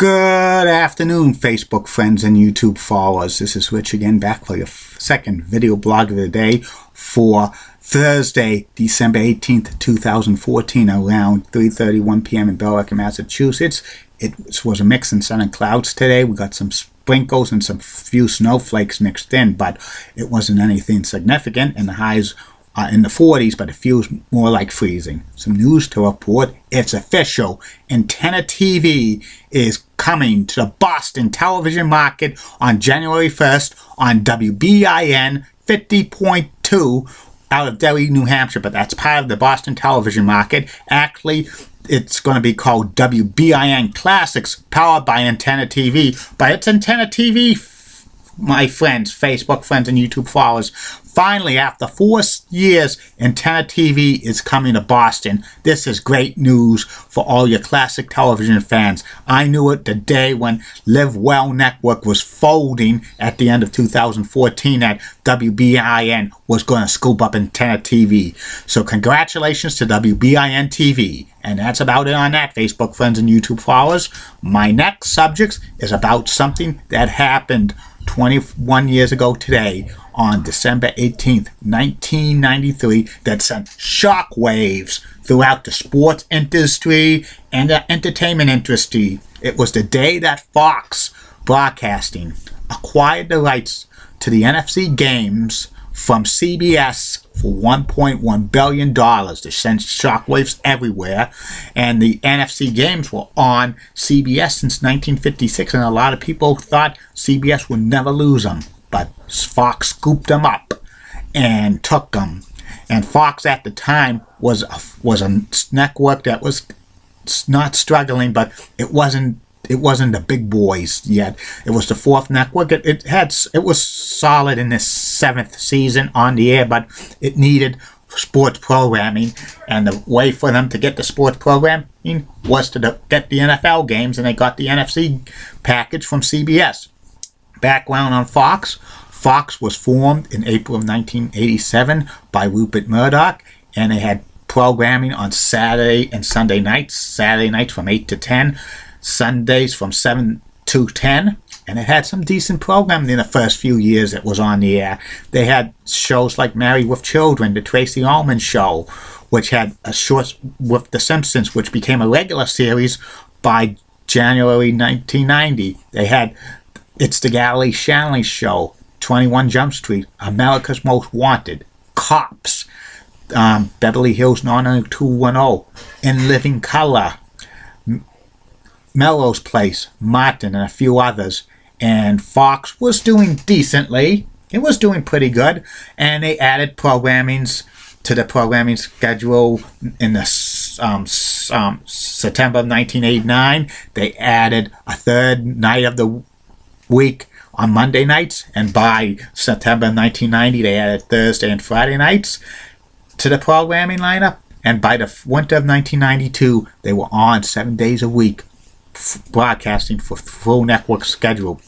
Good afternoon, Facebook friends and YouTube followers. This is Rich again, back for your second video blog of the day for Thursday, December 18th, 2014, around 3:31 p.m. in Billerica, Massachusetts. It was a mix in sun and clouds today. We got some sprinkles and some few snowflakes mixed in, but it wasn't anything significant, and the highs in the 40s, but it feels more like freezing. Some news to report. It's official. Antenna TV is coming to the Boston television market on January 1st on WBIN 50.2 out of Delhi, New Hampshire, but that's part of the Boston television market. Actually, it's going to be called WBIN Classics, powered by Antenna TV, but it's Antenna TV, my friends, Facebook friends and YouTube followers. Finally, after 4 years, Antenna TV is coming to Boston. This is great news for all your classic television fans. I knew it the day when Live Well Network was folding at the end of 2014 that WBIN was going to scoop up Antenna TV. So congratulations to WBIN TV. And that's about it on that, Facebook friends and YouTube followers. My next subject is about something that happened 21 years ago today on December 18th, 1993, that sent shockwaves throughout the sports industry and the entertainment industry. It was the day that Fox Broadcasting acquired the rights to the NFC games from CBS for $1.1 billion. They sent shockwaves everywhere, and the NFC games were on CBS since 1956, and a lot of people thought CBS would never lose them, but Fox scooped them up and took them. And Fox at the time was a network that was not struggling, but it wasn't the big boys yet. It was the fourth network. It was solid in its 7th season on the air, but it needed sports programming, and the way for them to get the sports programming was to get the NFL games, and they got the NFC package from CBS. Background on Fox. Fox was formed in April of 1987 by Rupert Murdoch, and they had programming on Saturday and Sunday nights. Saturday nights from 8 to 10. Sundays from 7 to 10, and it had some decent programming in the first few years it was on the air. They had shows like Married with Children, The Tracy Ullman Show, which had a short with The Simpsons, which became a regular series by January 1990. They had It's the Garry Shandling Show, 21 Jump Street, America's Most Wanted, Cops, Beverly Hills 90210, In Living Color, Melrose Place, Martin, and a few others. And Fox was doing decently. It was doing pretty good. And they added programmings to the programming schedule in the September of 1989. They added a third night of the week on Monday nights. And by September 1990, they added Thursday and Friday nights to the programming lineup. And by the winter of 1992, they were on 7 days a week, broadcasting for full network schedule.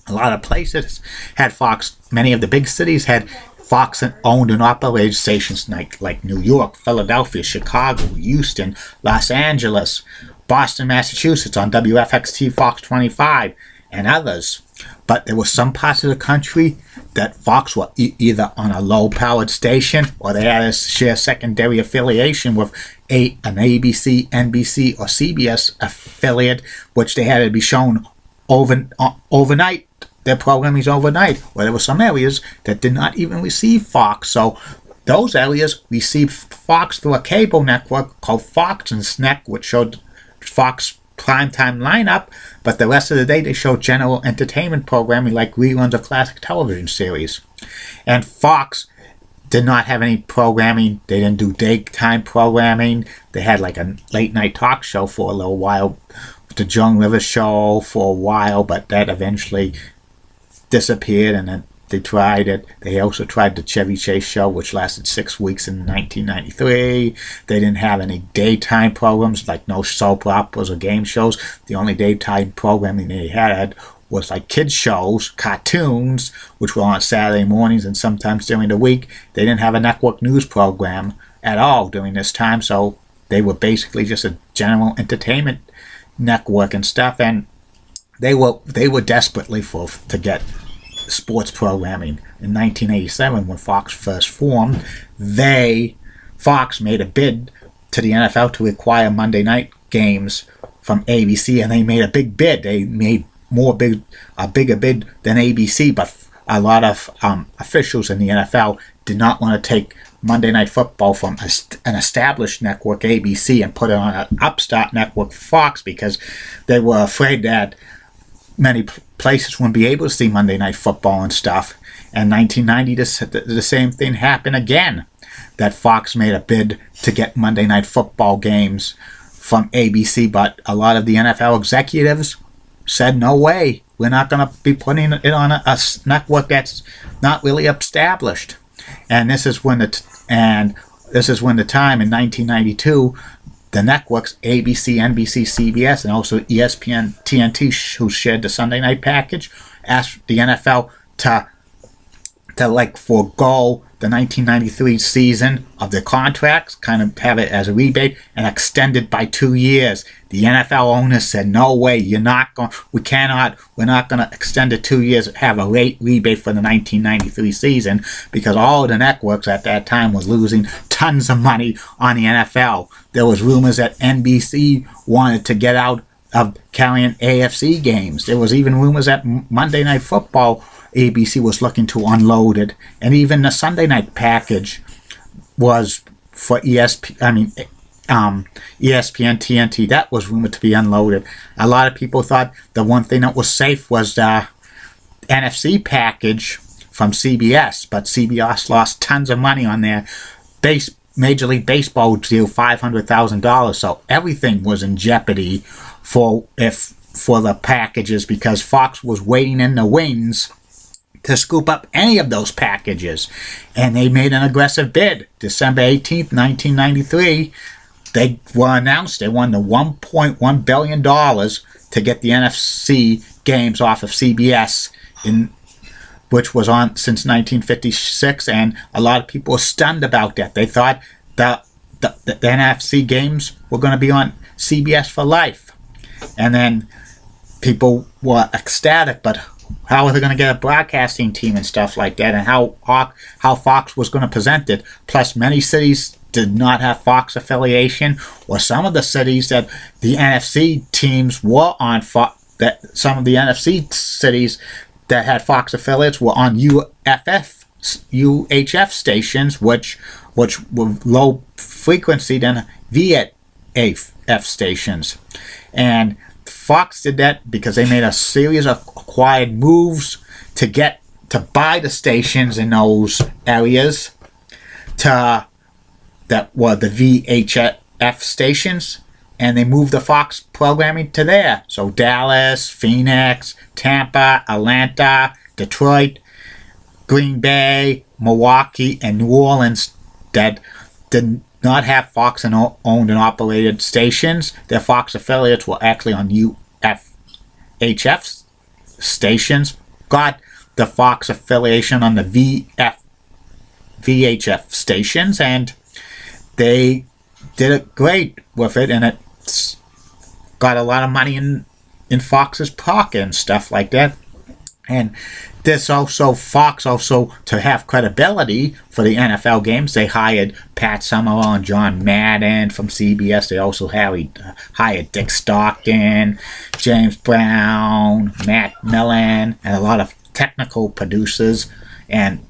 A lot of places had Fox. Many of the big cities had Fox owned and operated stations like New York, Philadelphia, Chicago, Houston, Los Angeles, Boston, Massachusetts on WFXT Fox 25, and others. But there were some parts of the country that Fox were either on a low-powered station, or they had to share secondary affiliation with an ABC, NBC, or CBS affiliate, which they had to be shown overnight. Their programming is overnight. Well, there were some areas that did not even receive Fox, so those areas received Fox through a cable network called Fox and SNEC, which showed Fox primetime lineup, but the rest of the day they showed general entertainment programming like reruns of classic television series. And Fox did not have any programming. They didn't do daytime programming. They had like a late night talk show for a little while, the Joan Rivers Show for a while, but that eventually disappeared, and then they tried it. They also tried the Chevy Chase Show, which lasted 6 weeks in 1993. They didn't have any daytime programs, like no soap operas or game shows. The only daytime programming they had was like kids shows, cartoons, which were on Saturday mornings and sometimes during the week. They didn't have a network news program at all during this time, so they were basically just a general entertainment network and stuff. And They were desperately to get sports programming. In 1987, when Fox first formed, Fox made a bid to the NFL to acquire Monday night games from ABC, and they made a big bid. They made a bigger bid than ABC, but a lot of officials in the NFL did not want to take Monday Night Football from an established network, ABC, and put it on an upstart network, Fox, because they were afraid that many places wouldn't be able to see Monday Night Football and stuff. And 1990, the same thing happened again, that Fox made a bid to get Monday Night Football games from ABC, but a lot of the NFL executives said, no way, we're not going to be putting it on a network that's not really established. And this is when the time in 1992, the networks ABC, NBC, CBS, and also ESPN, TNT, who shared the Sunday night package, asked the NFL to forego the 1993 season of their contracts, kind of have it as a rebate, and extend it by 2 years. The NFL owners said, no way, we're not going to extend it 2 years, have a late rebate for the 1993 season, because all of the networks at that time was losing tons of money on the NFL. There was rumors that NBC wanted to get out of carrying AFC games. There was even rumors that Monday Night Football, ABC was looking to unload it, and even the Sunday night package was for ESPN, TNT. That was rumored to be unloaded. A lot of people thought the one thing that was safe was the NFC package from CBS, but CBS lost tons of money on their Major League Baseball deal, $500,000. So everything was in jeopardy for the packages, because Fox was waiting in the wings to scoop up any of those packages. And they made an aggressive bid. December 18th, 1993, they were announced they won the $1.1 billion to get the NFC games off of CBS, which was on since 1956, and a lot of people were stunned about that. They thought the NFC games were going to be on CBS for life. And then people were ecstatic, but how are they going to get a broadcasting team and stuff like that, and how Fox was going to present it? Plus, many cities did not have Fox affiliation, or some of the cities that the NFC teams were on some of the NFC cities that had Fox affiliates were on UHF stations, which were low frequency than VHF stations. And Fox did that because they made a series of acquired moves to buy the stations in those areas that were the VHF stations, and they moved the Fox programming to there. So Dallas, Phoenix, Tampa, Atlanta, Detroit, Green Bay, Milwaukee, and New Orleans that did not have Fox owned and operated stations. Their Fox affiliates were actually on UHF stations, got the Fox affiliation on the VHF stations, and they did it great with it, and it got a lot of money in Fox's pocket and stuff like that. And this also, Fox also, to have credibility for the NFL games, they hired Pat Summerall and John Madden from CBS. They also hired Dick Stockton, James Brown, Matt Millen, and a lot of technical producers and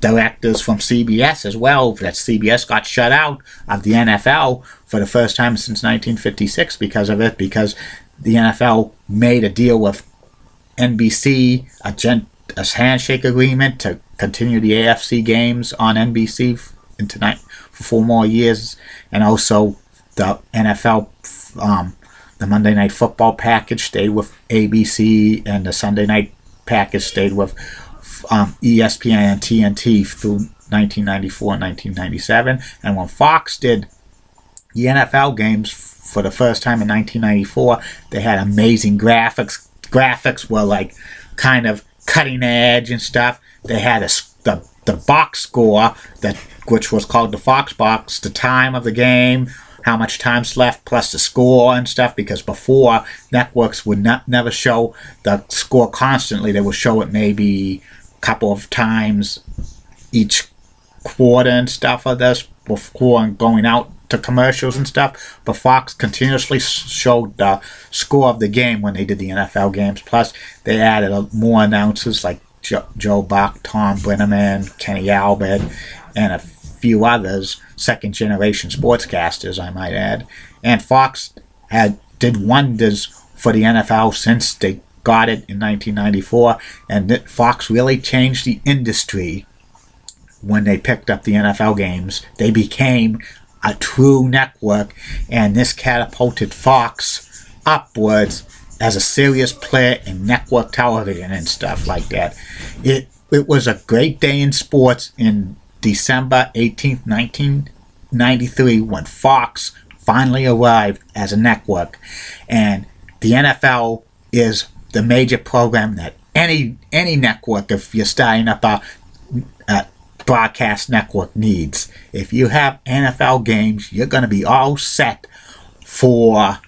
directors from CBS as well. That CBS got shut out of the NFL for the first time since 1956 because of it, because the NFL made a deal with NBC, a handshake agreement to continue the AFC games on NBC for 4 more years, and also the NFL, the Monday Night Football package stayed with ABC, and the Sunday night package stayed with ESPN and TNT through 1994 and 1997. And when Fox did the NFL games for the first time in 1994, they had amazing graphics. Graphics were like kind of cutting edge and stuff. They had the box score, which was called the Fox box, the time of the game, how much time's left, plus the score and stuff, because before, networks would never show the score constantly. They would show it maybe a couple of times each quarter and stuff of this before going out to commercials and stuff. But Fox continuously showed the score of the game when they did the NFL games. Plus, they added more announcers like Joe Buck, Tom Brenneman, Kenny Albert, and a few others, second-generation sportscasters, I might add. And Fox did wonders for the NFL since they got it in 1994, and Fox really changed the industry when they picked up the NFL games. They became a true network, and this catapulted Fox upwards as a serious player in network television and stuff like that. It was a great day in sports in December 18th, 1993, when Fox finally arrived as a network. And the NFL is the major program that any network, if you're starting up a broadcast network, needs. If you have NFL games, you're going to be all set for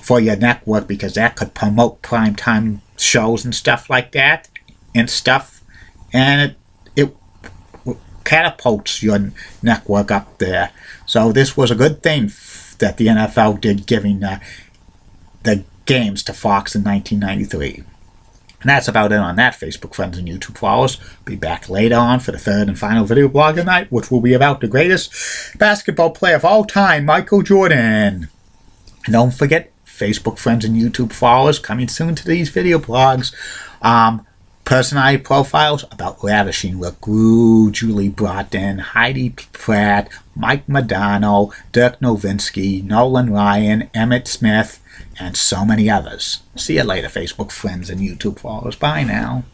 your network, because that could promote primetime shows and stuff like that and it catapults your network up there. So this was a good thing that the NFL did, giving the games to Fox in 1993. And that's about it on that, Facebook friends and YouTube followers. Be back later on for the third and final video blog of the night, which will be about the greatest basketball player of all time, Michael Jordan. And don't forget, Facebook friends and YouTube followers, coming soon to these video blogs. Personality profiles about Ravishing Rick Rude, Julie Broughton, Heidi Pratt, Mike Modano, Dirk Nowitzki, Nolan Ryan, Emmett Smith, and so many others. See you later, Facebook friends and YouTube followers. Bye now.